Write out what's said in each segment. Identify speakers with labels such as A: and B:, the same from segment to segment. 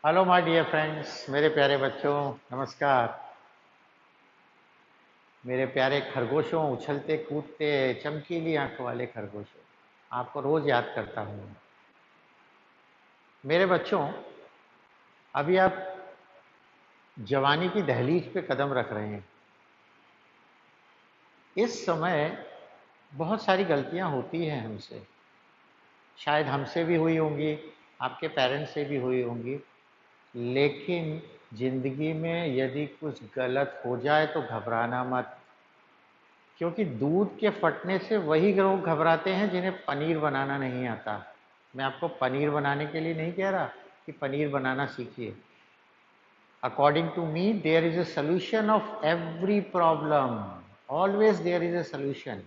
A: Hello my dear friends, मेरे प्यारे बच्चों, नमस्कार। मेरे प्यारे खरगोशों, उछलते कूदते चमकीली आंख वाले खरगोशों, आपको रोज याद करता हूँ। मेरे बच्चों, अभी आप जवानी की दहलीज पे कदम रख रहे हैं। इस समय बहुत सारी गलतियां होती हैं हमसे, शायद हमसे भी हुई होंगी, आपके पेरेंट्स से भी हुई होंगी। लेकिन जिंदगी में यदि कुछ गलत हो जाए तो घबराना मत, क्योंकि दूध के फटने से वही लोग घबराते हैं जिन्हें पनीर बनाना नहीं आता। मैं आपको पनीर बनाने के लिए नहीं कह रहा कि पनीर बनाना सीखिए। According to me, there is a solution of every problem. Always there is a solution.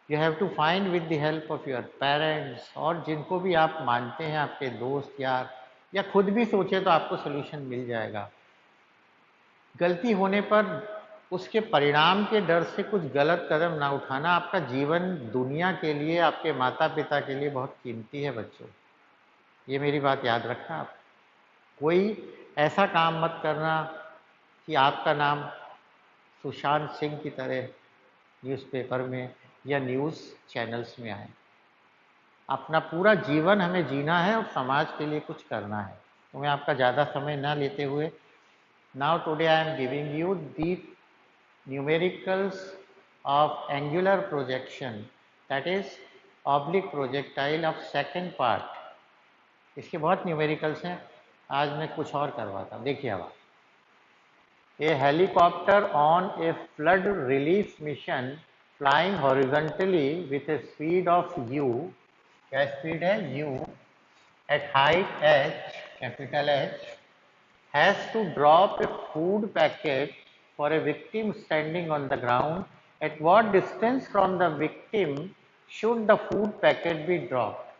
A: You have to find with the help of your parents, और जिनको भी आप मानते हैं, आपके दोस्त यार, या खुद भी सोचे तो आपको सॉल्यूशन मिल जाएगा। गलती होने पर उसके परिणाम के डर से कुछ गलत कदम ना उठाना। आपका जीवन दुनिया के लिए, आपके माता पिता के लिए बहुत कीमती है बच्चों, ये मेरी बात याद रखना। आप कोई ऐसा काम मत करना कि आपका नाम सुशांत सिंह की तरह न्यूज़पेपर में या न्यूज़ चैनल्स में आए। अपना पूरा जीवन हमें जीना है और समाज के लिए कुछ करना है। तो मैं आपका ज़्यादा समय ना लेते हुए, now today I am giving you the numericals of angular projection, that is oblique projectile of second part। इसके बहुत न्यूमेरिकल्स हैं, आज मैं कुछ और करवाता हूँ। देखिए अब a helicopter on a flood relief mission flying horizontally with a speed of u, क्या स्पीड है u, at height h, capital H, has to drop a food packet for a victim standing on the ground. At what distance from the victim should the food packet be dropped?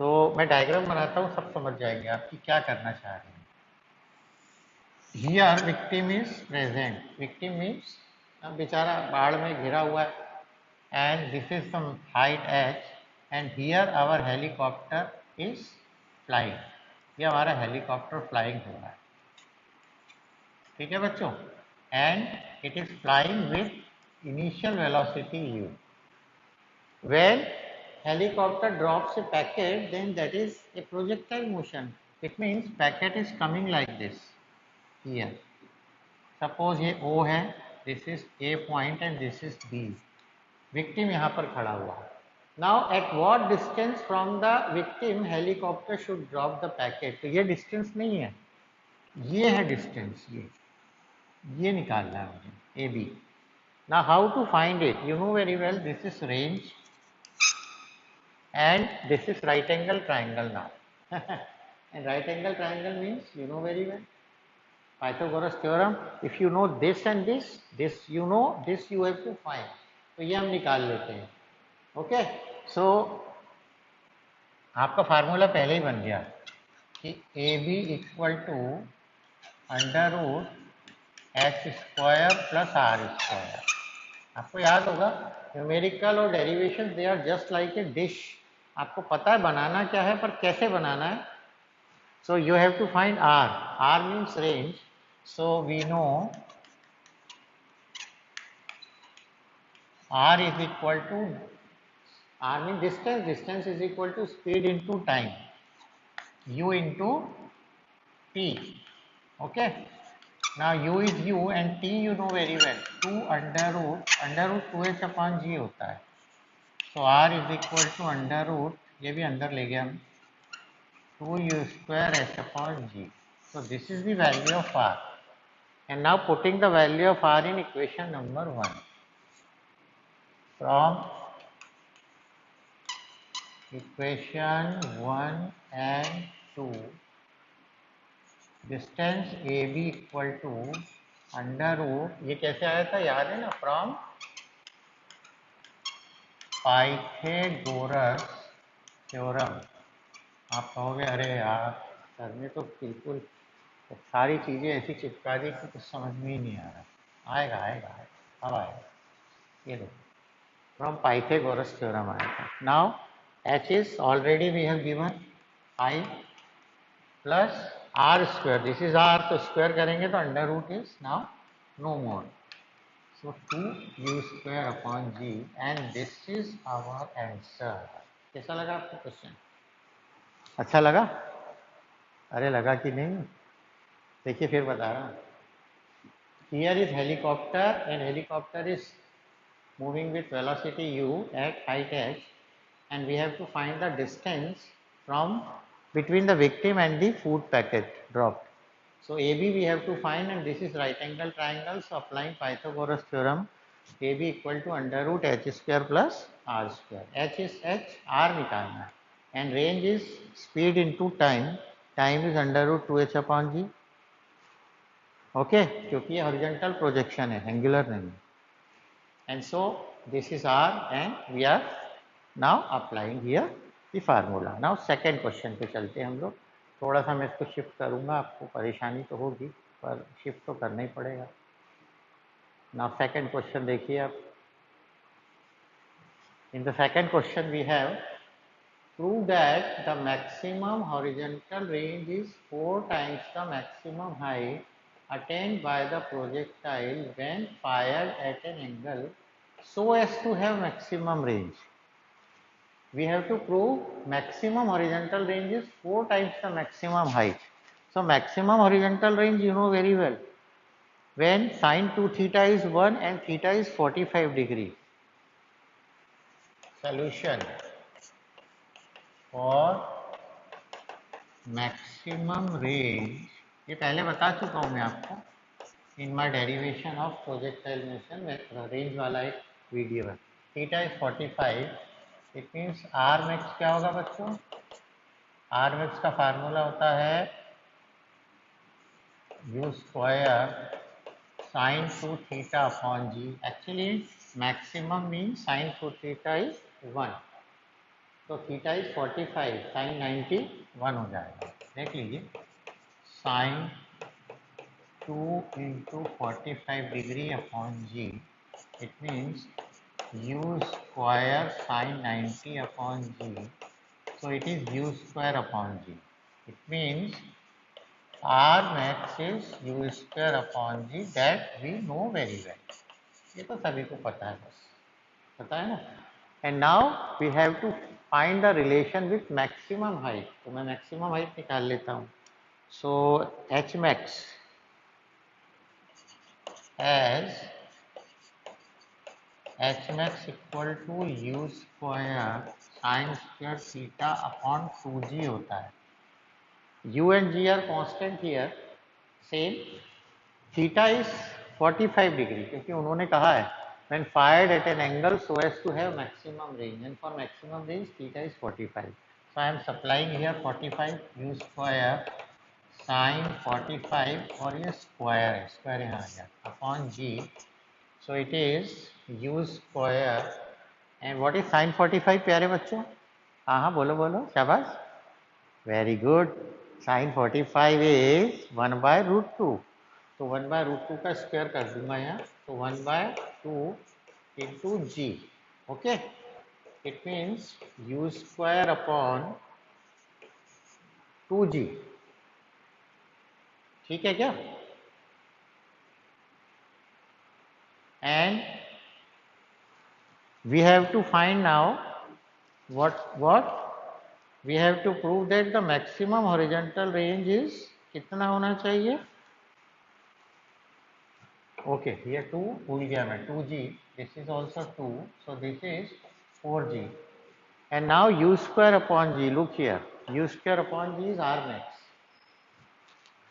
A: तो मैं diagram बनाता हूँ, सब समझ जाएंगे आप कि क्या करना चाह रहे हैं। Here victim is present. Victim means बेचारा बाढ़ में घिरा हुआ है, and this is some height h, and here our helicopter is flying. ये हमारा हेलीकॉप्टर फ्लाइंग हो रहा है, ठीक है बच्चों, and it is flying with initial velocity u। When helicopter drops a packet, then that is a projectile motion. It means packet is coming like this here. Suppose ये O है, this is A point and this is B. Victim यहाँ पर खड़ा हुआ है। Now at what distance from the victim helicopter should drop the packet? तो ये distance नहीं है, ये है distance, ये निकालना है मुझे, A B. Now how to find it? You know very well, this is range and this is right angle triangle now. And right angle triangle means you know very well Pythagoras theorem. If you know this and this you know, this you have to find. तो ये हम निकाल लेते हैं। Okay, सो आपका formula पहले ही बन गया कि A B equal to under root H square plus R square. आपको याद होगा, न्यूमेरिकल और derivation they are just like a dish. आपको पता है बनाना क्या है, पर कैसे बनाना है। So you have to find R. R means range, so we know R is equal to, R mean distance, distance is equal to speed into time, u into t। Okay, now u is u and t you know very well, 2 under root 2h upon g होता है। so r is equal to under root, ये भी अंदर ले गया हम, 2u square h upon g। so this is the value of r, and now putting the value of r in equation number 1, from equation 1 and 2, distance A B equal to under root, ये कैसे आया था याद है ना, from Pythagoras theorem. आप कहोगे अरे यार सर ने तो बिल्कुल सारी चीज़ें ऐसी चिपका दी कि कुछ समझ में ही नहीं आ रहा। आएगा आएगा आएगा, अब आएगा। ये देखो, फ्रॉम पाइथागोरस थ्योरम आया था। Now H is already we have given 5 plus R square, this is R, तो स्क्वायर करेंगे तो under root is now no more, so 2u square upon ji, and this is our answer. कैसा लगा आपको question? अच्छा लगा? अरे लगा कि नहीं? देखिए फिर बता रहा हूँ। Here is helicopter, and helicopter is moving with velocity u at height h, and we have to find the distance from between the victim and the food packet dropped. So AB we have to find, and this is right angle triangle, so applying Pythagoras theorem, AB equal to under root h square plus r square. H is h, r निकालना है, and range is speed into time, time is under root 2h upon g. Okay, क्योंकि ये horizontal projection है, angular नहीं। And so this is R, and we are now applying here the formula. Now second question पे चलते हैं हम लोग। थोड़ा सा मैं इसको शिफ्ट करूंगा, आपको परेशानी तो होगी पर शिफ्ट तो करना ही पड़ेगा। नाउ सेकेंड क्वेश्चन देखिए आप। In the second question we have prove that the maximum horizontal range is 4 times the maximum height attained by the projectile when fired at an angle so as to have maximum range. We have to prove maximum horizontal range is 4 times the maximum height. So maximum horizontal range you know very well. When sin 2 theta is 1 and theta is 45 degree. Solution for maximum range, ये पहले बता चुका हूँ मैं आपको in my derivation of projectile motion, range वाला एक video है। Theta is 45, it means R max क्या होगा बच्चों? आर मैक्स का फार्मूला होता है u square sine 2 theta upon g. Actually maximum mean sine 2 theta is 1, तो थीटा इज 45, साइन 91 हो जाएगा। देख लीजिए, sign 2 into 45 degree upon g, it means u square sin 90 upon g, so it is u square upon g. It means r max is u square upon g, that we know very well. ये तो सभी को पता है, बस पता है ना। And now we have to find the relation with maximum height, तो मैं maximum height निकाल लेता हूँ। So h max as h max equal to u square sin square theta upon 2g होता है। u and g are constant here, same। theta is 45 degree, क्योंकि उन्होंने कहा है when fired at an angle so as to have maximum range, and for maximum range theta is 45. So I am supplying here 45 u square sin 45, और ये square है, square यहाँ आ गया, upon g, so it is u square, and what is sin 45 प्यारे बच्चों? हाँ हाँ बोलो बोलो, शाबाश, very good. sin 45 is 1 by root 2, तो 1 by root 2 का स्क्वायर कर दूंगा यहाँ, तो 1 by 2 into g, okay. It means u square upon 2g, ठीक है क्या? And we have to find now what we have to prove that the maximum horizontal range is कितना होना चाहिए? Okay, here 2 भूल गया मैं, 2g, this is also 2, so this is 4g, and now u square upon g, look here, u square upon g is r max,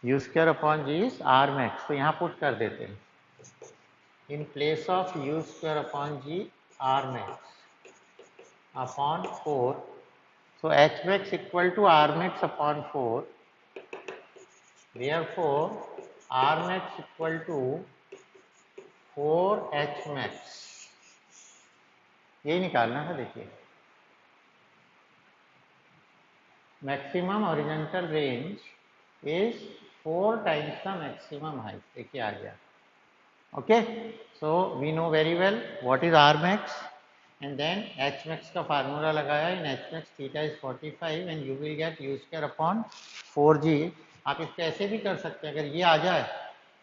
A: u square upon g is r max, तो यहाँ put कर देते हैं, in place of u square upon g r max upon 4, so h max equal to r max upon 4, therefore r max equal to 4h max, यही निकालना है। देखिए maximum horizontal range is 4 times the maximum height, देखिए आ गया, okay. So we know very well what is R max, and then H max का formula लगाया, in H max theta is 45, and you will get u square upon 4g, आप इसको ऐसे भी कर सकते हैं, अगर ये आ जाए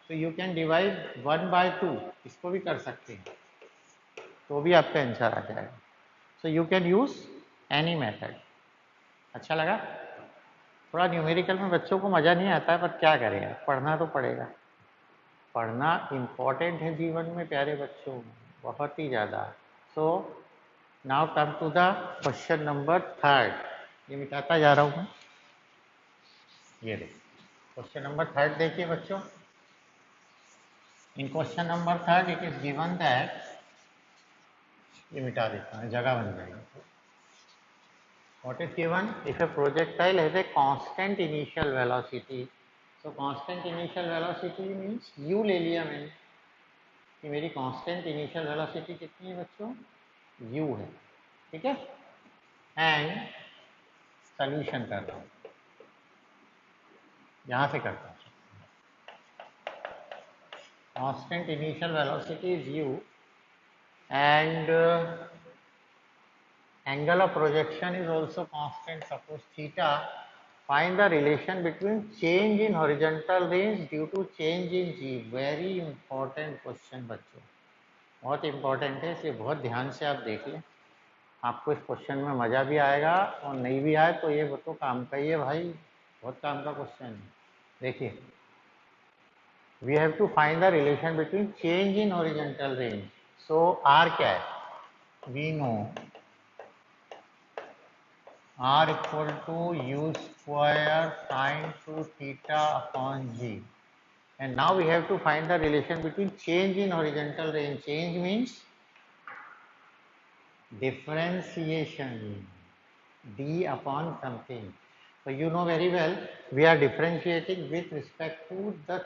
A: तो यू कैन डिवाइड 1/2, इसको भी कर सकते हैं, तो भी आपका आंसर आ जाएगा। So you can use any method. अच्छा लगा? थोड़ा न्यूमेरिकल में बच्चों को मज़ा नहीं आता है, पर क्या करेगा, पढ़ना तो पड़ेगा। पढ़ना इम्पॉर्टेंट है जीवन में प्यारे बच्चों, बहुत ही ज़्यादा। So now come to the question number 3। ये मिटाता जा रहा हूँ मैं। ये देखिए क्वेश्चन नंबर 3 देखिए बच्चों। In question number 3 it is given that, ये मिटा देता हूँ, जगह बन जाएगी। What is given? If a projectile has a constant initial velocity, so constant initial velocity means u ले लिया मैंने कि मेरी constant initial velocity कितनी है बच्चों, u है, ठीक है। एंड सॉल्यूशन कर रहा हूँ, यहाँ से करता हूँ। Constant initial velocity is u and angle of projection is also constant, suppose theta. Find the relation between change in horizontal range due to change in g. Very important question बच्चों, बहुत important है, इसे बहुत ध्यान से आप देख लें। आपको इस क्वेश्चन में मज़ा भी आएगा, और नहीं भी आए तो ये तो काम का ही है भाई, बहुत काम का क्वेश्चन है। देखिए, we have to find the relation between change in horizontal range. So r क्या है, we know r equal to u square sin 2 theta upon g, and now we have to find the relation between change in horizontal range. Change means differentiation, d upon something. So you know very well we are differentiating with respect to the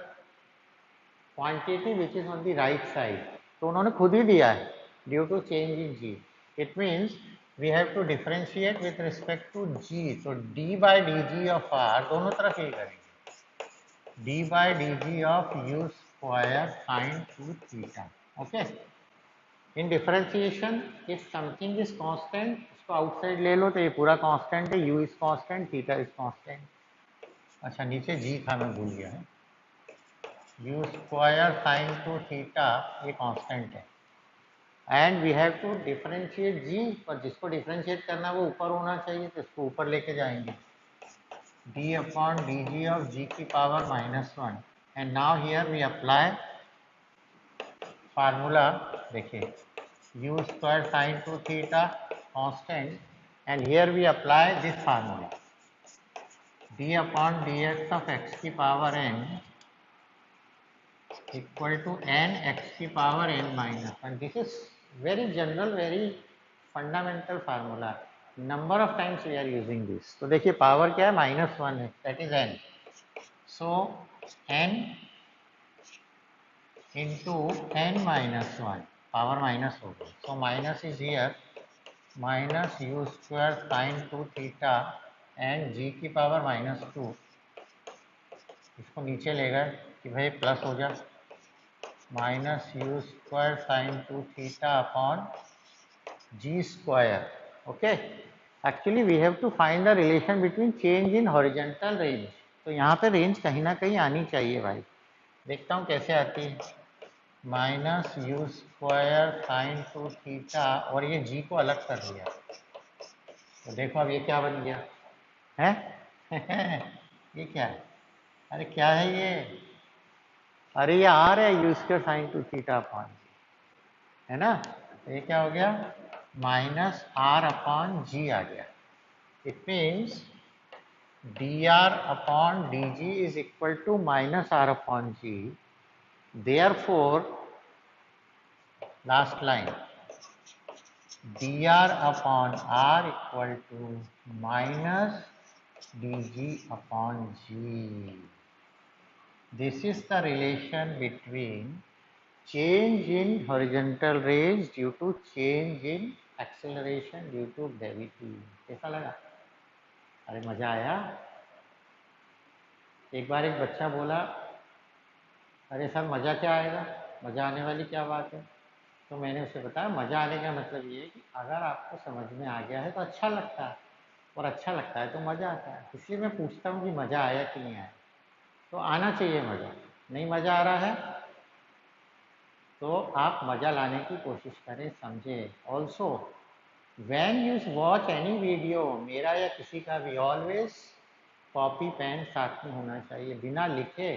A: quantity which is on the right side. तो उन्होंने खुद ही दिया है due to change in g. It means we have to differentiate with respect to g. So d by dg of r, दोनों तरफ ये करेंगे, d by dg of u square sin 2 theta. Okay. In differentiation, if something is constant, इसको outside ले लो तो ये पूरा कांस्टेंट है, u is constant, theta is constant. अच्छा नीचे g था, मैं भूल गया है, u स्क्वायर साइन 2 थीटा ये कांस्टेंट है, and we have to differentiate g, पर जिसको डिफरेंशिएट करना है वो ऊपर होना चाहिए, तो इसको ऊपर लेके जाएंगे, d upon dg of g की power -1। And now here we apply formula, देखिए u square sin 2 theta constant, and here we apply this formula, d upon dx of x की power n equal to n x की power n minus 1. This is very general, very fundamental formula. Number of times we are using this. तो देखिए power क्या है, -1 है, that is n. So n into n minus 1, power minus हो गई, so minus is here, minus u square sine 2 theta and g की power -2, इसको नीचे ले गए कि भाई प्लस हो जाए, minus u square sine 2 theta upon g square. Okay, actually we have to find the relation between change in horizontal range. तो यहाँ पे रेंज कहीं ना कहीं आनी चाहिए भाई, देखता हूँ कैसे आती है, minus u square sine 2 theta, और ये g को अलग कर दिया, तो देखो अब ये क्या बन गया है ये क्या है, अरे क्या है ये, अरे ये आर है, u square sine 2 theta upon, है ना, ये क्या हो गया, माइनस आर अपॉन जी आ गया। It means d r upon d g is equal to minus r upon g, therefore last line, d r upon r equal to minus d g upon g. This is the relation between change in horizontal range due to change in acceleration due to gravity। कैसा लगा, अरे मजा आया। एक बार एक बच्चा बोला, अरे सर मज़ा क्या आएगा, मज़ा आने वाली क्या बात है। तो मैंने उसे बताया मज़ा आने का मतलब ये है कि अगर आपको समझ में आ गया है तो अच्छा लगता है, और अच्छा लगता है तो मज़ा आता है, इसलिए मैं पूछता हूँ कि मज़ा आया कि नहीं आया। तो आना चाहिए मज़ा। नहीं मज़ा आ रहा है तो आप मज़ा लाने की कोशिश करें, समझे। Also when you watch any video, मेरा या किसी का भी, ऑलवेज कॉपी पेन साथ में होना चाहिए। बिना लिखे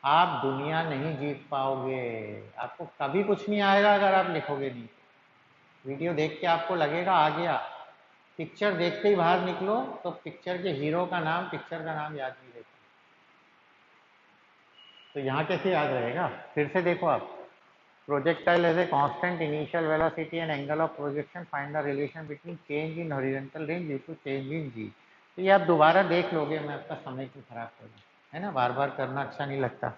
A: आप दुनिया नहीं जीत पाओगे। आपको कभी कुछ नहीं आएगा अगर आप लिखोगे नहीं। वीडियो देख के आपको लगेगा आ गया, पिक्चर देखते ही बाहर निकलो तो पिक्चर के हीरो का नाम, पिक्चर का नाम याद नहीं रहता। तो यहाँ कैसे याद रहेगा? फिर से देखो आप, projectile as a constant initial velocity and angle of projection, find the relation between change in horizontal range due to change in g. तो ये आप दोबारा देख लोगे, मैं आपका समय क्यों खराब करूँ, है ना। बार बार करना अच्छा नहीं लगता।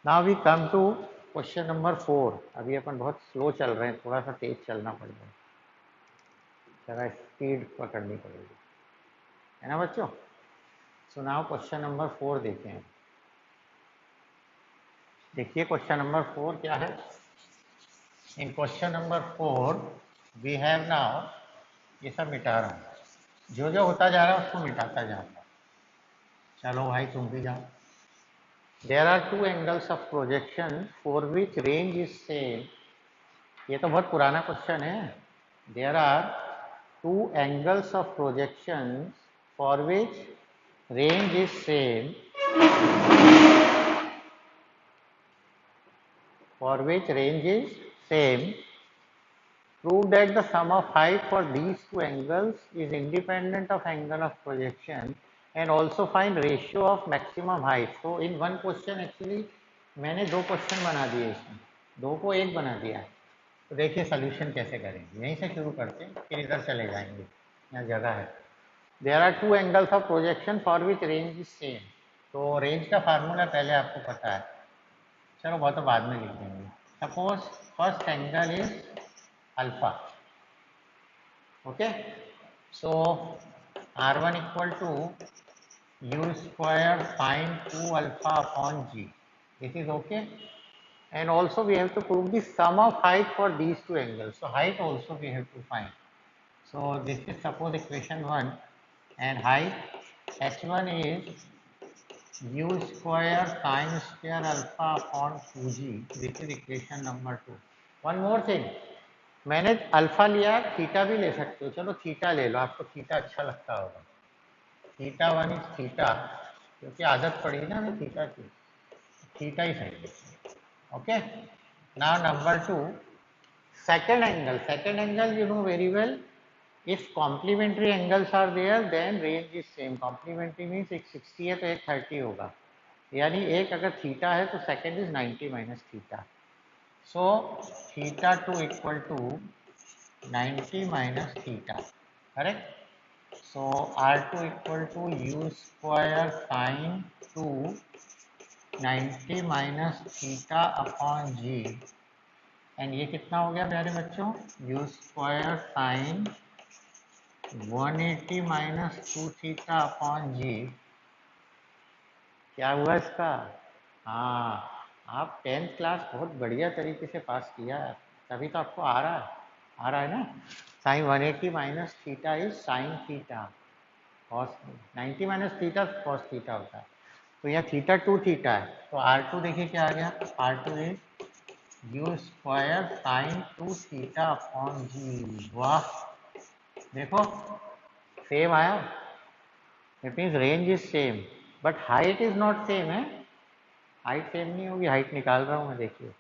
A: Now we come to question number 4। अभी अपन बहुत स्लो चल रहे हैं, थोड़ा सा तेज चलना पड़ेगा, जरा स्पीड पकड़नी पड़ेगी, है ना बच्चों। सो नाउ क्वेश्चन नंबर 4 देखें। देखिए क्वेश्चन नंबर 4 क्या है। In question number 4 we have now, ये सब मिटा रहा हूँ, जो जो होता जा रहा है उसको मिटाता जाऊंगा। चलो भाई तुम भी जाओ। There are two angles of projection for which range is same. ये तो बहुत पुराना क्वेश्चन है। There are two angles of projection for which range is same, for which range is same. Prove that the sum of height for these two angles is independent of angle of projection and also find ratio of maximum height. So in one question actually मैंने दो question बना दिए, इसमें दो को एक बना दिया। तो देखिए सोल्यूशन कैसे करेंगे, यहीं से शुरू करते हैं फिर इधर चले जाएंगे, यहाँ जगह है। There are two angles of projection for which range is same. तो रेंज का फार्मूला पहले आपको पता है, चलो बहुत तो बाद में लिख देंगे। Suppose first angle is alpha, okay. So R1 equal to u square sin 2 alpha upon g. This is okay. And also we have to prove the sum of height for these two angles. So height also we have to find. So this is suppose equation 1 and height h1 is u square sin square alpha upon 2g. This is equation number 2. One more thing, मैंने alpha लिया, theta भी ले सकते हो, चलो theta ले लो, आपको theta अच्छा लगता होगा। थीटा 1 इज थीटा, क्योंकि आदत पड़ी ना हमें थीटा की, थीटा ही सही है। Okay. Now number 2, second angle. Second angle you know very well, if complementary angles are there then range is same. Complementary means एक 60 है तो एक 30 होगा, यानी एक अगर थीटा है तो second is 90 minus theta. So theta 2 equal to 90 minus theta, correct? So R2 equal to u square sin 2 90 minus theta upon g, and ये कितना हो गया प्यारे बच्चों, u square sin 180 minus 2 theta upon g। क्या हुआ इसका? हाँ, आप 10th क्लास बहुत बढ़िया तरीके से पास किया है, तभी तो आपको आ रहा है ना। Sine 180 minus theta is sine theta, cos 90 minus theta cos theta होता है। तो यहाँ थीटा 2 थीटा है, तो R2 देखिए क्या आ गया, R2 is u square sine 2 theta upon g. वाह, देखो सेम आया, it means range is same but height is not same है। हाइट सेम नहीं होगी, हाइट निकाल रहा हूँ मैं, देखिए।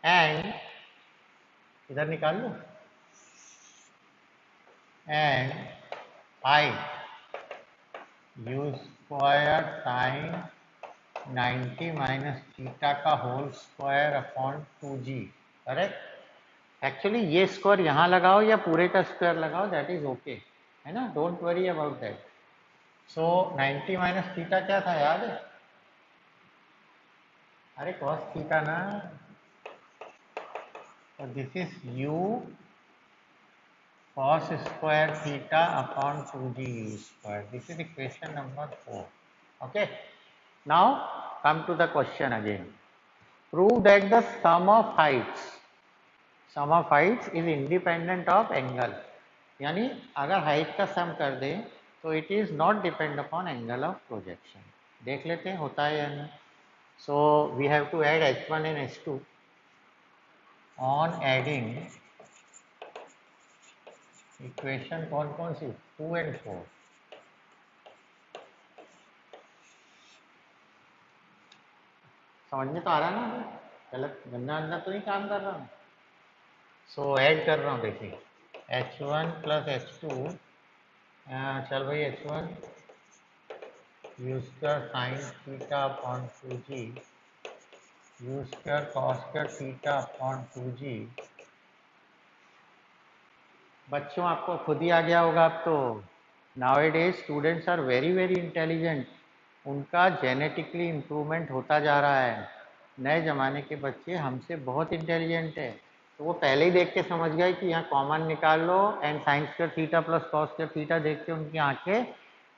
A: एंड इधर निकाल लो, and height u square sine 90 minus theta का whole square upon 2g, correct. Actually ये स्क्वायर यहाँ लगाओ या पूरे का स्क्वायर लगाओ, दैट इज ओके, है ना, don't worry about that. So 90 minus theta क्या था याद है? अरे कॉस थीटा ना, तो this is u cos square theta upon 2g square. This is equation number 4. Okay. Now come to the question again. Prove that the sum of heights is independent of angle. यानी अगर height का सम कर दें तो it is not depend upon angle of projection. देख लेते हैं होता है या नहीं। So we have to add h1 and h2. On adding equation कौन कौन सी 2 and 4, समझ में तो आ रहा है ना, गलत गंदा अंदर तो नहीं काम कर रहा हूँ। सो ऐड कर रहा हूँ, देखिए h1 प्लस h2, चल भाई h1 you square sign theta upon 2g you square cos square theta upon 2g। बच्चों आपको खुद ही आ गया होगा अब तो। Nowadays students are very very intelligent, उनका जेनेटिकली इम्प्रूवमेंट होता जा रहा है। नए ज़माने के बच्चे हमसे बहुत इंटेलिजेंट है, तो वो पहले ही देख के समझ गए कि यहाँ कॉमन निकाल लो and sine square theta plus cos square theta देख के उनकी आंखें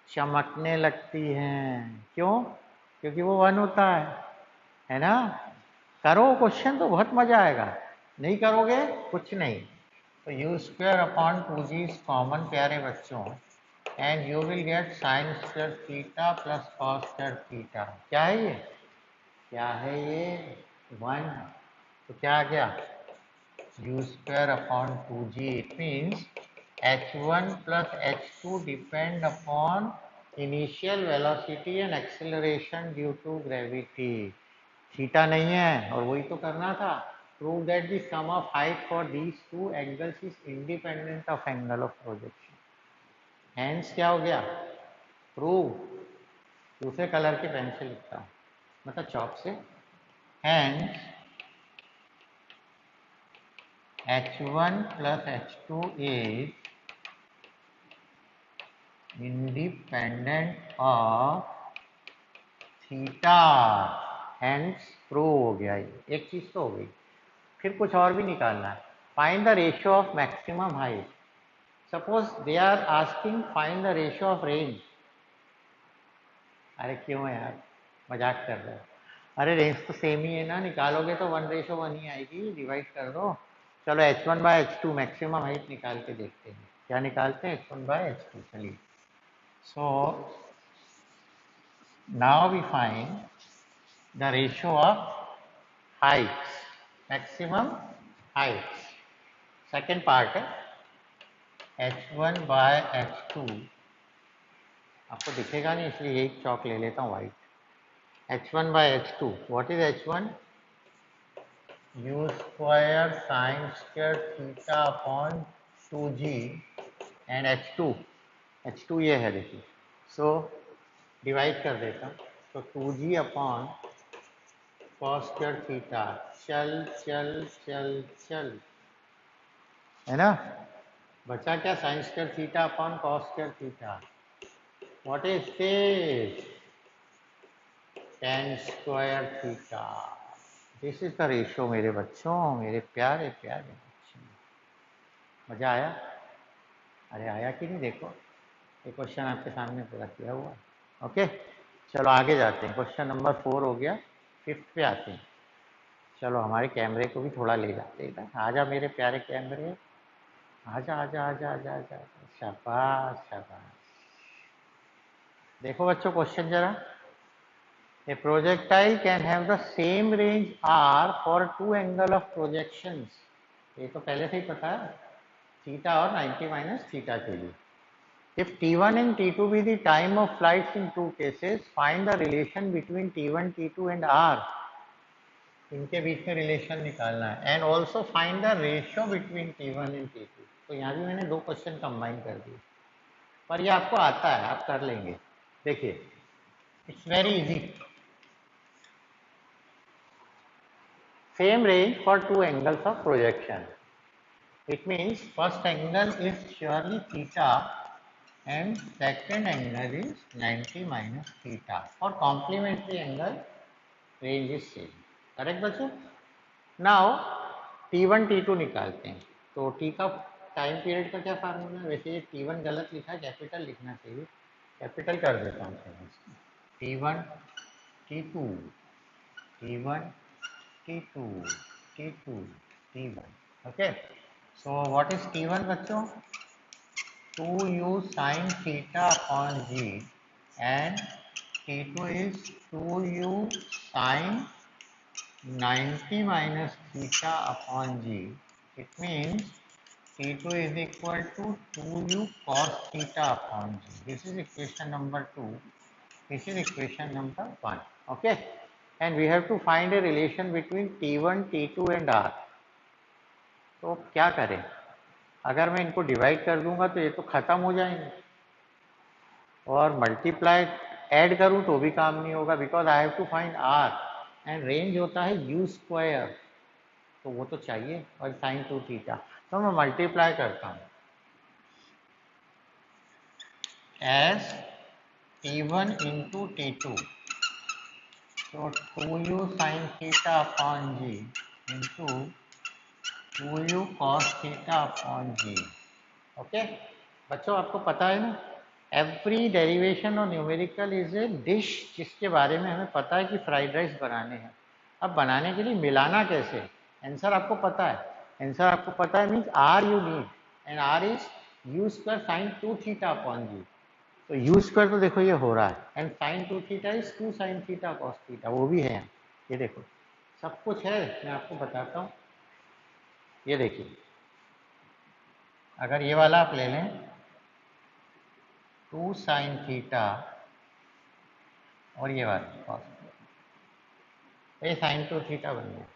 A: चमकने लगती हैं। क्यों? क्योंकि वो 1 होता है ना। करो क्वेश्चन तो बहुत मज़ा आएगा, नहीं करोगे कुछ नहीं। तो u square upon 2g is common प्यारे बच्चों, and you will gate sign square theta plus cos square theta. क्या है ये? क्या है ये? 1। तो क्या आ गया? U square upon 2g। It means h1 plus h2 depend upon initial velocity and acceleration due to gravity. Theta नहीं है, और वही तो करना था। Prove that the sum of height for these two angles is independent of angle of projection. Hence क्या हो गया? प्रूव। दूसरे कलर की पेन से लिखता हूँ, मतलब चॉक से। Hence h1 plus h2 is independent of theta. Hence prove हो गया। ये एक चीज तो हो गई। फिर कुछ और भी निकालना है। Find the ratio of maximum height. Suppose they are asking find the ratio of range. अरे क्यों यार, मजाक कर रहे हो? अरे रेंज तो सेम ही है ना, निकालोगे तो 1:1 ही आएगी, डिवाइड कर दो। चलो h1 by h2 maximum height निकाल के देखते हैं। क्या निकालते हैं? h1 by h2। चलिए, so now we find the ratio of heights, maximum heights. Second part है h1 बाय h2। आपको दिखेगा नहीं इसलिए एक चौक ले लेता हूँ white. h1 by h2. What is h1? U square sin square theta upon 2g, and h2, h2 ये है देखिए। सो डिवाइड कर देता हूँ, तो 2g upon cos square theta. चल चल चल चल, है ना। बचा क्या? Sign square theta upon cos square theta. What is this? tan square theta. This is the ratio मेरे बच्चों, मेरे प्यारे प्यारे बच्चों। मजा आया? अरे आया कि नहीं? देखो ये क्वेश्चन आपके सामने पूरा किया हुआ। ओके, चलो आगे जाते हैं। क्वेश्चन नंबर 4 हो गया, 5th पे आते हैं। चलो हमारे कैमरे को भी थोड़ा ले जाते हैं इधर। आजा मेरे प्यारे कैमरे, आजा आजा आजा आजा आजा। शाबाश शाबाश। देखो बच्चों क्वेश्चन जरा। A projectile can have the same range r for two angle of projections. ये तो पहले से ही पता है, थीटा और 90 माइनस थीटा के लिए। If t1 and t2 be the time of flights in two cases, find the relation between t1, t2 and r. इनके बीच में रिलेशन निकालना है। And also find the ratio between t1 and t2। तो यहाँ भी मैंने दो क्वेश्चन कंबाइन कर दिए, पर ये आपको आता है, आप कर लेंगे। देखिए it's very easy. Same range for two angles of projection. It means first angle is surely theta and second angle is 90 minus theta. For complementary angle, range is same. Correct बच्चों? Now T1 T2 निकालते हैं। तो T का time period का क्या formula है? वैसे ये T1 गलत लिखा है, कैपिटल लिखना चाहिए। कैपिटल कर देता हूँ। T1 T2 T1 T2 T2 T1. Okay, so what is T1 बच्चों? 2u sin theta upon g, and T2 is 2u sine 90 minus theta upon g, it means T2 is equal to 2u cos theta upon g. This is equation number 2. This is equation number 1. Okay. And we have to find a relation between T1, T2 and R. तो क्या करें? अगर मैं इनको divide कर दूंगा तो ये तो खत्म हो जाएंगे, और मल्टीप्लाई ऐड करूं तो भी काम नहीं होगा, because I have to find R and range होता है u स्क्वायर, तो वो तो चाहिए, और साइन 2 थीटा। तो मैं मल्टीप्लाई करता हूँ as T1 into T2, so 2u sin theta upon g into 2u cos theta upon g। Okay बच्चों, आपको पता है ना, एवरी डेरिवेशन और न्यूमेरिकल इज ए डिश, जिसके बारे में हमें पता है कि फ्राइड राइस बनाने हैं। अब बनाने के लिए मिलाना कैसे, आंसर आपको पता है, आंसर आपको पता है means R you need, and R is u square sine 2 theta upon g. तो यू स्क्वायर तो देखो ये हो रहा है, and sine 2 theta is 2 sine theta cos theta, वो भी है, ये देखो सब कुछ है, मैं आपको बताता हूँ। ये देखिए, अगर ये वाला आप ले लें 2 साइन थीटा, और ये वाला कॉस, ये साइन 2 थीटा बन गया,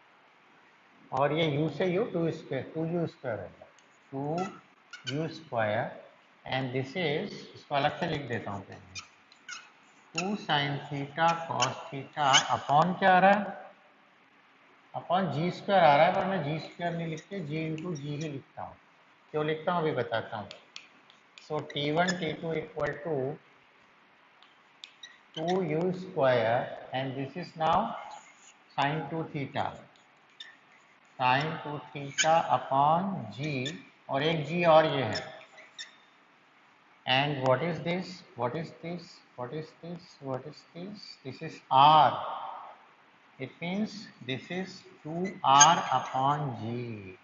A: और ये u से u 2 स्क्वायर, 2u स्क्वायर होगा, 2u square, and this is, इसको अलग से लिख देता हूँ पहले, 2 sine theta cos theta upon क्या आ रहा है, अपॉन जी स्क्वायर आ रहा है, पर मैं जी स्क्वायर नहीं लिखते, जी इंटू जी ही लिखता हूँ। क्यों लिखता हूँ अभी बताता हूँ। सो T1 T2 equal to 2u square, and this is now sine 2 theta, sign 2 theta upon जी, और एक जी और ये है, and what is this, what is this, what is this, what is this is are, it means this is 2r upon g.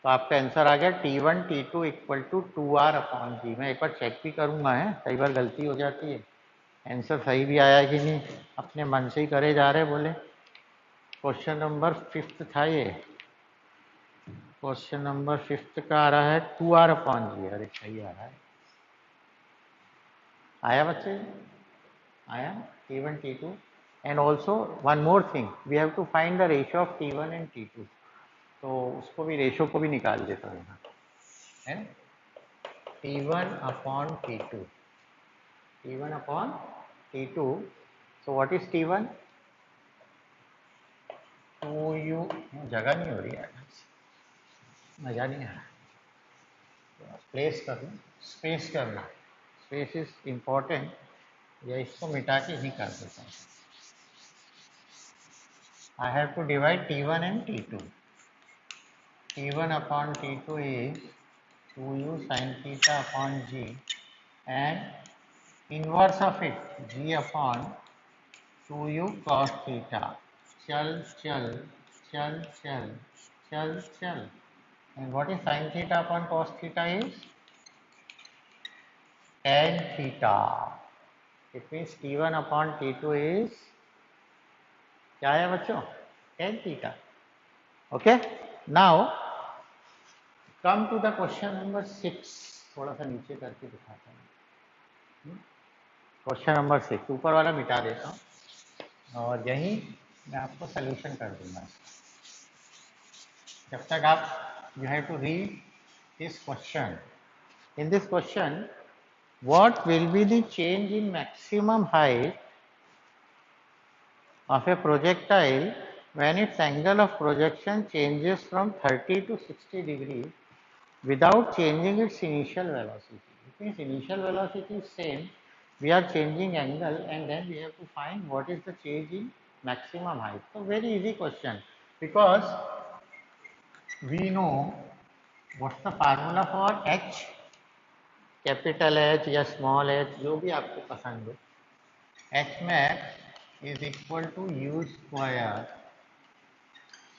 A: तो आपका answer आ गया T1 T2 equal to 2r upon जी। मैं एक बार चेक भी करूंगा, है कई बार गलती हो जाती है, आंसर सही भी आया कि नहीं, अपने मन से ही करे जा रहे बोले। क्वेश्चन नंबर 5 था ये, क्वेश्चन नंबर 5 का आ रहा है 2r अपॉन जी, अरे सही आ रहा है, आया बच्चे, आया T1 T2। And also one more thing, we have to find the ratio of T1 and T2, तो उसको भी, रेशियो को भी निकाल देता हूँ यहाँ, है T1 upon T2, T1 upon T2, so what is T1? 2u, जगह नहीं हो रही है, मजा नहीं आ रहा, प्लेस करना, स्पेस करना, स्पेस इज इम्पोर्टेंट, या इसको मिटा के ही कर देता हूँ। I have to divide T1 and T2. T1 upon T2 is 2u sin theta upon g, and inverse of it g upon 2u cos theta, चल चल चल चल चल चल, and what is sin theta upon cos theta is tan theta, it means T1 upon T2 is क्या है बच्चों, tan theta। okay, now come to the question number 6, थोड़ा सा नीचे करके दिखाता हूँ। क्वेश्चन नंबर 6 ऊपर वाला मिटा देता हूँ, और यही मैं आपको सोल्यूशन कर दूंगा। जब तक आप, you have to read this question. In this question, what will be the change in maximum height of a projectile when its angle of projection changes from 30 to 60 degrees without changing its initial velocity? It means initial velocity is same, we are changing angle, and then we have to find what is the change in maximum height. So very easy question, because we know what's the formula for h, capital h या small h, जो भी आपको पसंद हो, h max is equal to u square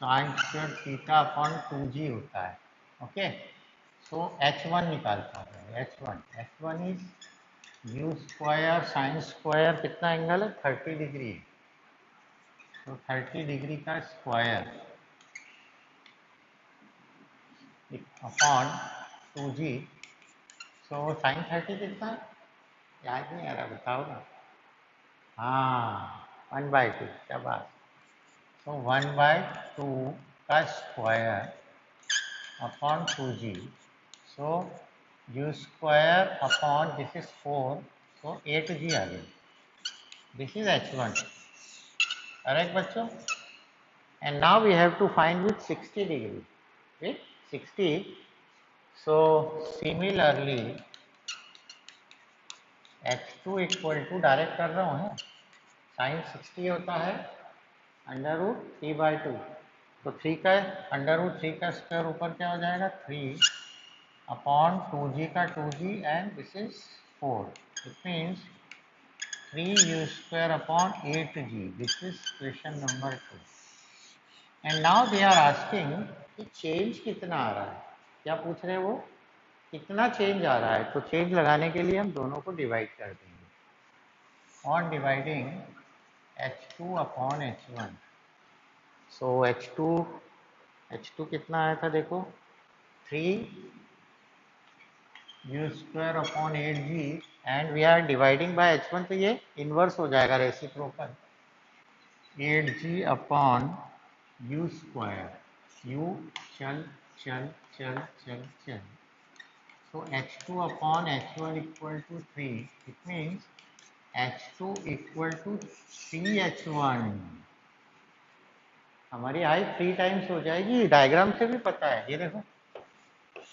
A: sine square theta upon 2g होता है। Okay, so h1 निकालता हूँ, h1 इज यू स्क्वायर साइन स्क्वायर, कितना एंगल है, 30 डिग्री, तो 30 डिग्री का square upon 2g। So sine 30 कितना है, याद नहीं आ रहा, बताओ ना। हाँ, 1/2, क्या बात। सो 1/2 का square upon 2g। So u square upon this is 4, so 8g आ गई। दिस इज h1, करेक्ट बच्चों। And now we have to find with 60 degree. With 60. So similarly x2 equal to, direct कर रहा हूँ है, साइन 60 होता है √3/2। तो 3 का √3 का स्क्वायर ऊपर क्या हो जाएगा, 3 अपॉन 2g का 2g एंड दिस इज 4। इट मीन्स 3u square upon 8g। This is question number 2। And now they are asking कि चेंज कितना आ रहा है, क्या पूछ रहे हैं वो, कितना चेंज आ रहा है। तो चेंज लगाने के लिए हम दोनों को डिवाइड कर देंगे। On dividing h2 upon h1। So h2 कितना आया था देखो, 3u square upon 8g and we are dividing by h1, तो ये इनवर्स हो जाएगा, reciprocal, 8g upon u square. u चल चल चल चल चल, so h2 upon h1 equal to 3. It means h2 equal to 3h1। हमारी हाइट 3 टाइम्स हो जाएगी। डायग्राम से भी पता है, ये देखो,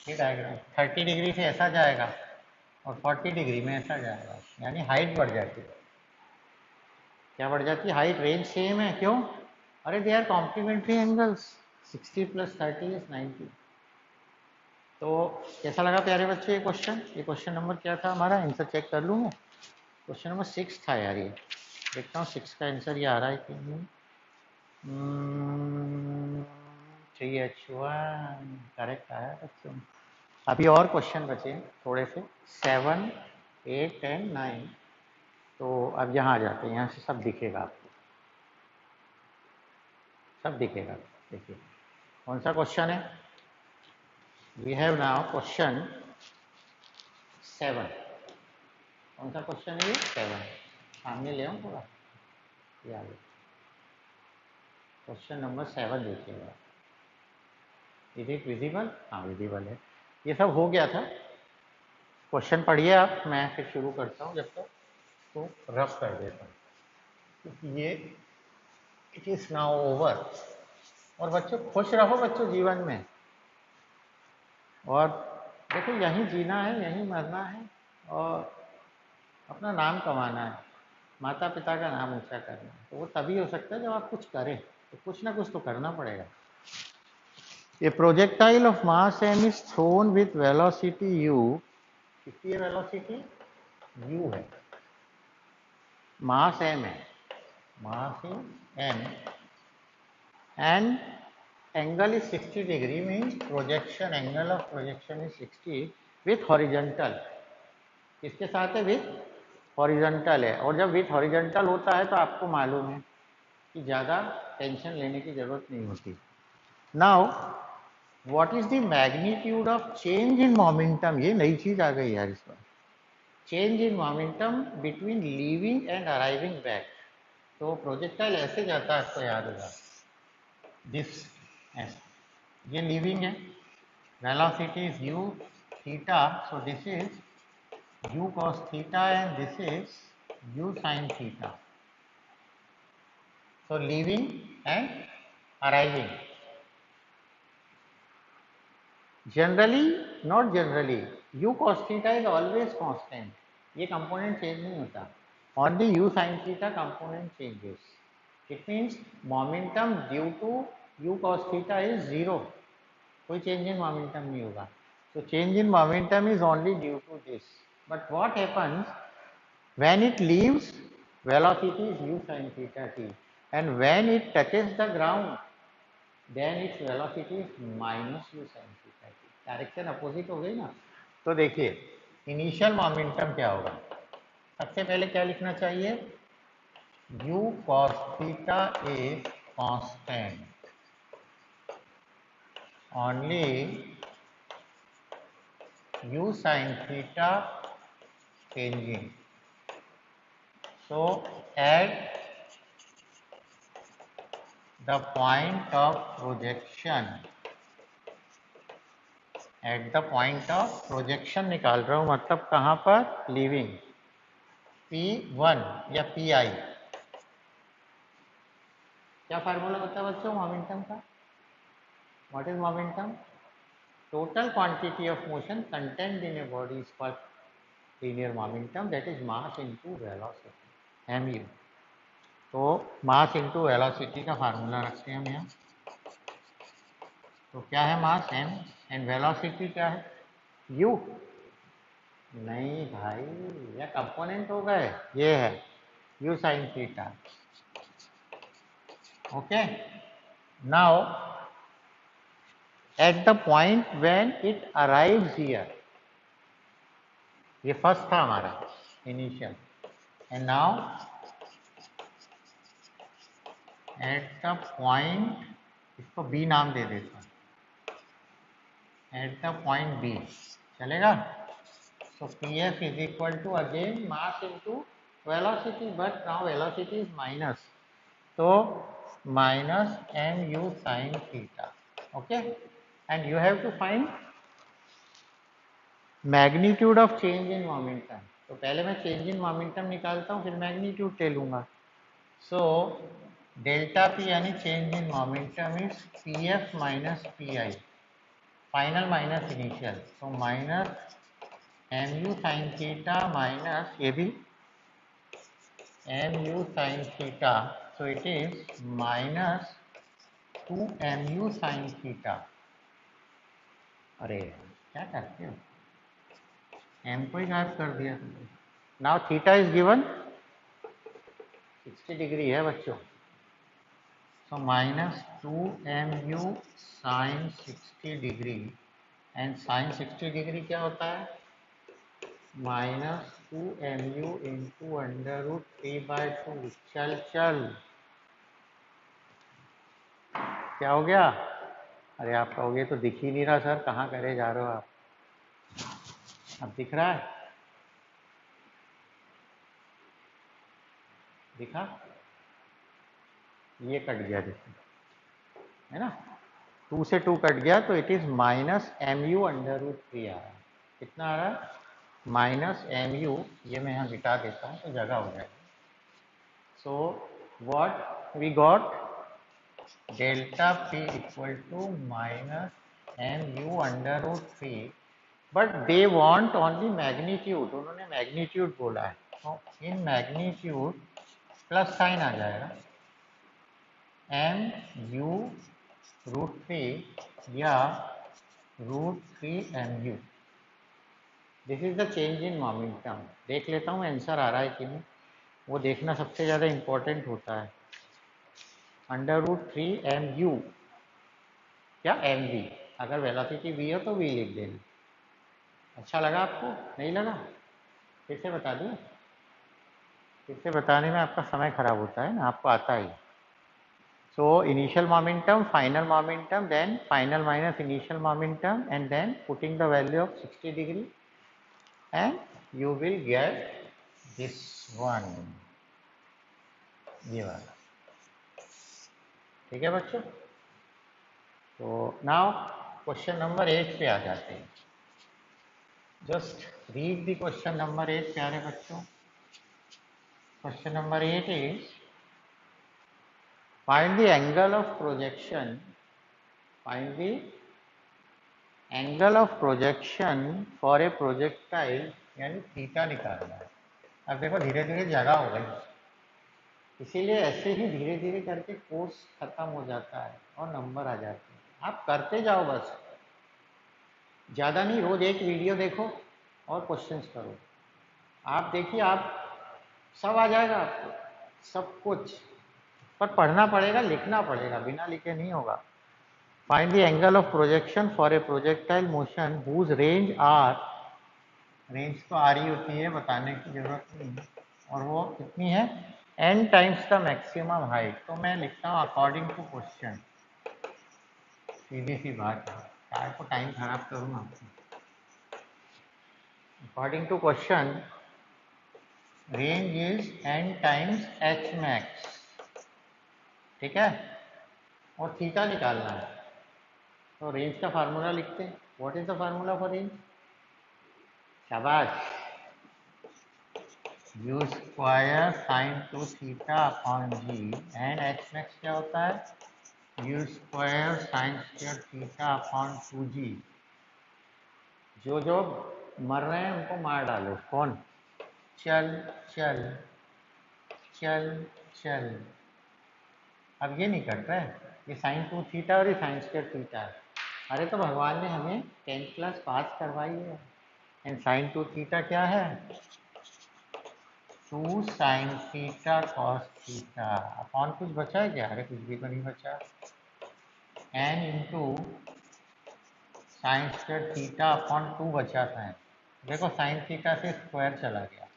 A: ये डायग्राम 30 डिग्री से ऐसा जाएगा और 40 डिग्री में ऐसा जाएगा, यानी हाइट बढ़ जाती है। क्या बढ़ जाती है, हाइट। रेंज सेम है, क्यों, अरे दे आर कॉम्प्लीमेंट्री एंगल्स, 60 + 30 = 90। तो कैसा लगा प्यारे बच्चे ये क्वेश्चन। ये क्वेश्चन नंबर क्या था हमारा, आंसर चेक कर लूँ मैं। क्वेश्चन नंबर 6 था यार ये, देखता हूँ 6 का आंसर ये आ रहा है कि नहीं। 3h1 करेक्ट आया बच्चों। अभी और क्वेश्चन बचे थोड़े से, 7, 8 एंड 9। तो अब यहाँ आ जाते हैं, यहाँ से सब दिखेगा आपको, सब दिखेगा। देखिए कौन सा क्वेश्चन है। We have now question 7। कौन सा क्वेश्चन है ये, 7। सामने ले आऊँ थोड़ा, ये आ गया क्वेश्चन नंबर 7, देखिएगा। इज इट विजिबल, हाँ विजिबल है। ये सब हो गया था, क्वेश्चन पढ़िए आप, मैं फिर शुरू करता हूँ, जब तक तो रफ कर देता हूँ, क्योंकि ये इट इज नाउ ओवर। और बच्चों खुश रहो बच्चों जीवन में, और देखो यहीं जीना है, यहीं मरना है, और अपना नाम कमाना है, माता पिता का नाम ऊंचा करना है। तो वो तभी हो सकता है जब आप कुछ करें, तो कुछ ना कुछ तो करना पड़ेगा। A projectile of mass m is thrown with velocity u। कितनी है वेलोसिटी, u है, मास m है, मास m, and angle is 60 degree, means projection, angle of projection is 60 with horizontal। किसके साथ है, विथ हॉरिजॉन्टल है। और जब विथ हॉरिजॉन्टल होता है तो आपको मालूम है कि ज़्यादा टेंशन लेने की जरूरत नहीं होती। Now what is the magnitude of change in momentum, ये नई चीज आ गई यार इस बार, change in momentum between leaving and arriving back. तो प्रोजेक्टाइल ऐसे जाता है, आपको याद होगा, दिस, ये लीविंग है, velocity is u theta, so this is u cos theta and this is u sin theta। so leaving and arriving, generally not generally, u cos theta is always constant, ये component change नहीं होता, only u sin theta component changes। it means momentum due to u cos theta is 0, कोई change in momentum नहीं होगा। so change in momentum is only due to this, but what happens when it leaves, velocity is u sin theta t, and when it touches the ground, then its velocity is minus u sin theta t। Direction opposite हो गई ना। तो देखिए initial momentum क्या होगा, सबसे पहले क्या लिखना चाहिए, u cos theta is constant, only u sin theta changing. So at the point of projection, at the point of projection निकाल रहा हूं, मतलब कहां पर, लीविंग P1 या PI। क्या फार्मूला होता है बच्चों मोमेंटम का? What is momentum? Total quantity of motion content in a body is called linear momentum, that is mass into velocity, mu। तो मास इनटू वेलोसिटी का फार्मूला रखते हैं हम यहाँ। तो क्या है मास m एंड वेलोसिटी क्या है u? नहीं भाई, ये कंपोनेंट हो गए, ये है u sin theta। Okay, now at the point when it arrives here, ये फर्स्ट था हमारा initial, and now at the point, इसको बी नाम दे देता हूं, एट द पॉइंट बी, चलेगा? So Pf is equal to again mass into velocity, but now velocity is minus, so minus mu sin theta, okay? And you have to find magnitude of change in momentum। तो पहले मैं change in momentum निकालता हूँ, फिर magnitude ले लूँगा। So delta P यानी change in momentum is Pf minus Pi, final minus initial, so minus mu sin theta minus ये भी mu sin theta, so it is minus 2 mu sin theta। अरे क्या करते हो, m को ही गायब कर दिया। Now theta is given 60 degree है बच्चों, so minus 2 mu sin 60 degree, and sin 60 degree क्या होता है, minus 2 mu into under root 3/2। चल चल, क्या हो गया? अरे आप कहोगे तो दिख ही नहीं रहा सर, कहाँ करे जा रहे हो आप? अब दिख रहा है? दिखा? ये कट गया, देखिए, है ना, 2 से 2 कट गया, तो it is minus mu under root 3 आ रहा है। कितना आ रहा है? माइनस mu, ये मैं यहाँ मिटा देता हूँ तो जगह हो जाएगी। So what we got, delta P equal to minus mu under root 3, but they want only magnitude, उन्होंने मैग्नीट्यूड बोला है, तो इन मैग्नीट्यूड प्लस साइन आ जाएगा, mu रूट 3 या root 3 mu। This is the change in momentum. देख लेता हूँ आंसर आ रहा है कि नहीं, वो देखना सबसे ज़्यादा इम्पोर्टेंट होता है। अंडर रूट 3 mu या mv, अगर वेलोसिटी v हो तो v लिख देना। अच्छा लगा आपको? नहीं लगा? फिर से बता दूँ? फिर से बताने में आपका समय खराब होता है ना, आपको आता ही। So initial momentum, final momentum, then final minus initial momentum, and then putting the value of 60 degree, and you will get this one, ये वाला। ठीक है बच्चों? तो नाउ क्वेश्चन नंबर 8 पे आ जाते हैं। Just read the question number 8 प्यारे बच्चों। Question number 8 is find the angle of projection, find the angle of projection for a projectile, यानी थीटा निकालना है। अब देखो धीरे धीरे जगह हो गई, इसीलिए ऐसे ही धीरे धीरे करके कोर्स खत्म हो जाता है और नंबर आ जाते हैं। आप करते जाओ बस, ज़्यादा नहीं, रोज एक वीडियो देखो और क्वेश्चंस करो। आप देखिए, आप सब आ जाएगा आपको, सब कुछ, पर पढ़ना पड़ेगा, लिखना पड़ेगा, बिना लिखे नहीं होगा। Find the angle of projection for a projectile motion whose range r, range तो आ रही होती है, बताने की जरूरत नहीं, और वो कितनी है, n times the maximum height. तो मैं लिखता हूँ अकॉर्डिंग टू क्वेश्चन, सीधी सी बात है, काय को टाइम खराब करूँ आपको। According to question range is n times h max, ठीक है, और थीटा निकालना है। तो रेंज का फार्मूला लिखते हैं। What is the formula for range? शाबाश, u square sine two theta upon ji, and h max क्या होता है? U square sine square theta upon 2g। जो मर रहे हैं उनको मार डालो। कौन? चल चल चल चल। अब ये नहीं कट रहा है, ये साइन 2 थीटा और ये साइन स्क्वायर थीटा है। अरे तो भगवान ने हमें 10th क्लास पास करवाई है। एंड साइन 2 थीटा क्या है? 2 sine theta cos theta upon कुछ बचा है क्या? अरे कुछ भी तो नहीं बचा। N into sine square theta upon 2 बचा था। देखो साइन थीटा से स्क्वायर चला गया,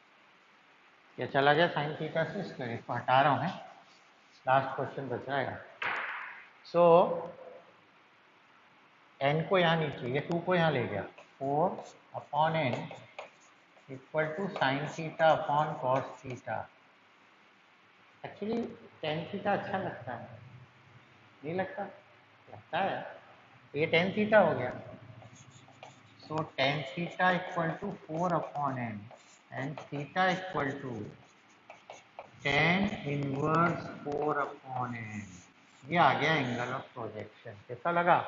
A: ये चला गया साइन थीटा से स्क्वायर, इसको हटा रहा हूँ मैं, लास्ट क्वेश्चन बचाएगा। सो एन को यहाँ नीचे, ये 2 को यहाँ ले गया, 4 upon n equal to sine theta upon cos theta. Actually tan theta अच्छा लगता है, नहीं लगता? लगता है। ये टेन थीटा हो गया। So tan theta equal to 4 upon n and theta equal to tan inverse 4 upon n. ये आ गया एंगल ऑफ प्रोजेक्शन। कैसा लगा?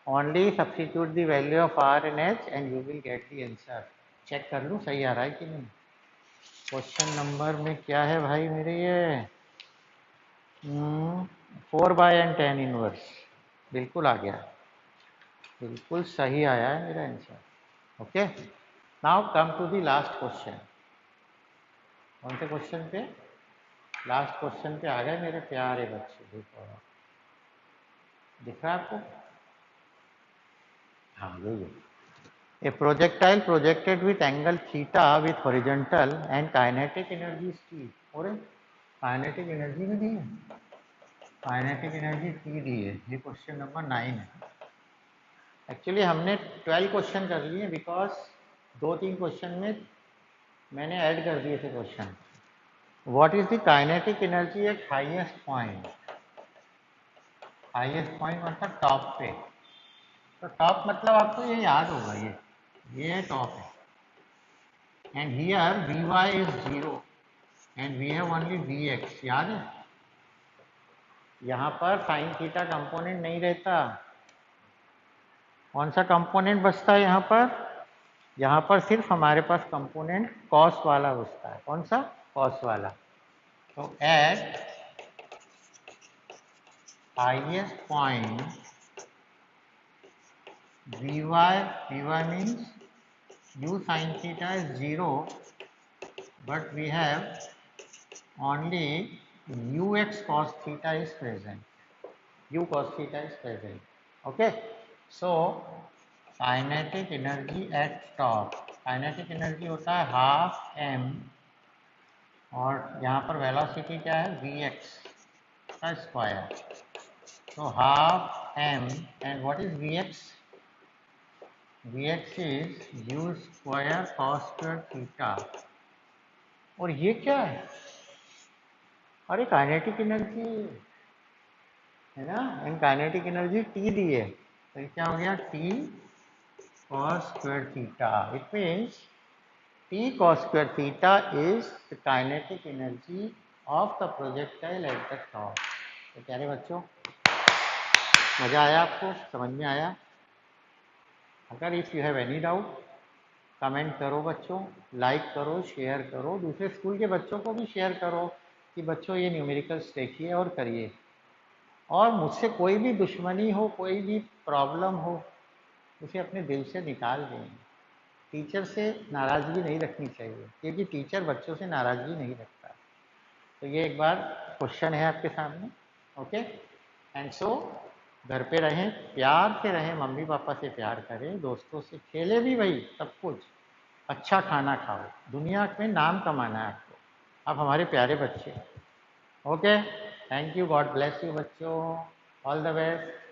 A: Only substitute the value of R and h and you will get the answer. Check कर लूँ सही आ रहा है कि नहीं। क्वेश्चन नंबर में क्या है भाई मेरे? ये 4/n टेन इनवर्स बिल्कुल आ गया, बिल्कुल सही आया है मेरा answer. Okay, now come to the last question. कौन से क्वेश्चन पे? लास्ट क्वेश्चन पे आ गए मेरे प्यारे बच्चे। देखो दिख रहा है आपको? हाँ यही। ए projectile projected with angle theta with horizontal and kinetic energy T. और काइनेटिक एनर्जी भी दी है, काइनेटिक एनर्जी टी दी है। ये क्वेश्चन नंबर 9 है। एक्चुअली हमने 12 क्वेश्चन कर लिए बिकॉज 2-3 क्वेश्चन में मैंने ऐड कर दिए थे question. What is the kinetic energy at highest point? Highest point मतलब टॉप पे। तो टॉप मतलब आपको ये याद होगा, ये टॉप है। And here v y is 0 and we have only v x. याद है? यहाँ पर साइन थीटा कंपोनेंट नहीं रहता। कौन सा कंपोनेंट बचता है यहाँ पर? यहाँ पर सिर्फ हमारे पास कंपोनेंट कॉस वाला बचता है। कौन सा? कॉस वाला। तो eight highest point vy means u sin theta is 0 but we have only ux cos theta is present, u cos theta is present. Okay, so kinetic energy at top, kinetic energy होता है half m और यहाँ पर velocity क्या है? vx का square. So half m and what is Vx? Vx is u square cos square theta। और ये क्या है? अरे काइनेटिक एनर्जी है ना, एंड काइनेटिक एनर्जी T दी है, तो ये क्या हो गया? T cos square theta। It means T cos square theta is the kinetic energy of the projectile at the top। तो प्यारे बच्चों, मजा आया आपको? समझ में आया? अगर if you have any doubt comment करो बच्चों, लाइक करो, शेयर करो, दूसरे स्कूल के बच्चों को भी शेयर करो कि बच्चों ये न्यूमेरिकल्स देखिए और करिए। और मुझसे कोई भी दुश्मनी हो, कोई भी प्रॉब्लम हो, उसे अपने दिल से निकाल दें। टीचर से नाराज़गी नहीं रखनी चाहिए क्योंकि टीचर बच्चों से नाराज़गी नहीं रखता। तो ये एक बार क्वेश्चन है आपके सामने। ओके, एंड सो घर पे रहें, प्यार से रहें, मम्मी पापा से प्यार करें, दोस्तों से खेले भी वही सब कुछ, अच्छा खाना खाओ, दुनिया में नाम कमाना है आपको। आप हमारे प्यारे बच्चे। Okay, thank you, God bless you बच्चों, ऑल द बेस्ट।